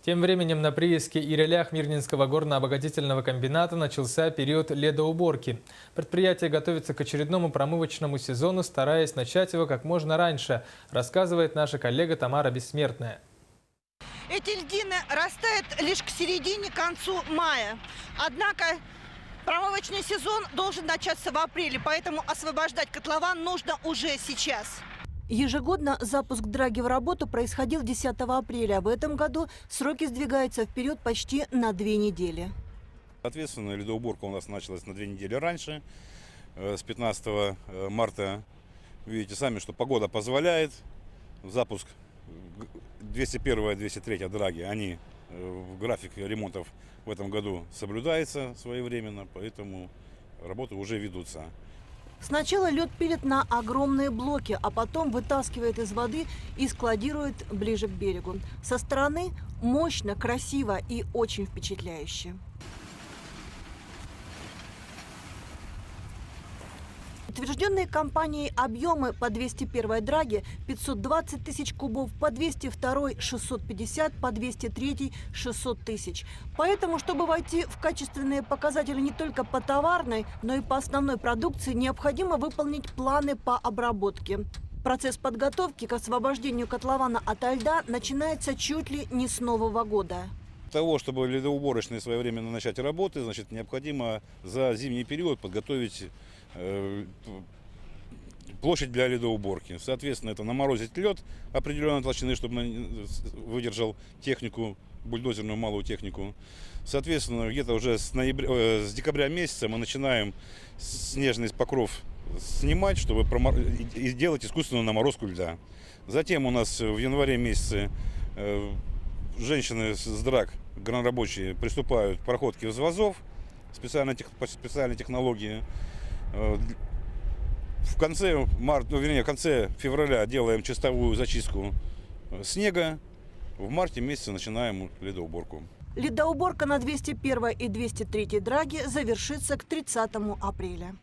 Тем временем на прииске и релях Мирнинского горно-обогатительного комбината начался период ледоуборки. Предприятие готовится к очередному промывочному сезону, стараясь начать его как можно раньше, рассказывает наша коллега Тамара Бессмертная. Эти льдины растают лишь к середине-концу мая. Однако промывочный сезон должен начаться в апреле, поэтому освобождать котлован нужно уже сейчас. Ежегодно запуск драги в работу происходил 10 апреля. В этом году сроки сдвигаются вперед почти на 2 недели. Соответственно, ледоуборка у нас началась на 2 недели раньше, с 15 марта. Видите сами, что погода позволяет. Запуск 201 и 203 драги, они в график ремонтов в этом году соблюдается своевременно, поэтому работы уже ведутся. Сначала лед пилит на огромные блоки, а потом вытаскивает из воды и складирует ближе к берегу. Со стороны мощно, красиво и очень впечатляюще. Утвержденные компанией объемы по 201 драге 520 тысяч кубов, по 202 650, по 203 600 тысяч. Поэтому, чтобы войти в качественные показатели не только по товарной, но и по основной продукции, необходимо выполнить планы по обработке. Процесс подготовки к освобождению котлована ото льда начинается чуть ли не с Нового года. Для того, чтобы ледоуборочные своевременно начать работы, значит, необходимо за зимний период подготовить площадь для ледоуборки. Соответственно, это наморозить лед определенной толщины, чтобы он выдержал технику, бульдозерную малую технику. Соответственно, где-то уже с декабря месяца мы начинаем снежный покров снимать, чтобы делать искусственную наморозку льда. Затем у нас в январе месяце женщины с драг, горнорабочие, приступают к проходке взвозов по специальной технологии. В конце февраля делаем чистовую зачистку снега. В марте месяце начинаем ледоуборку. Ледоуборка на 201 и 203 драге завершится к 30 апреля.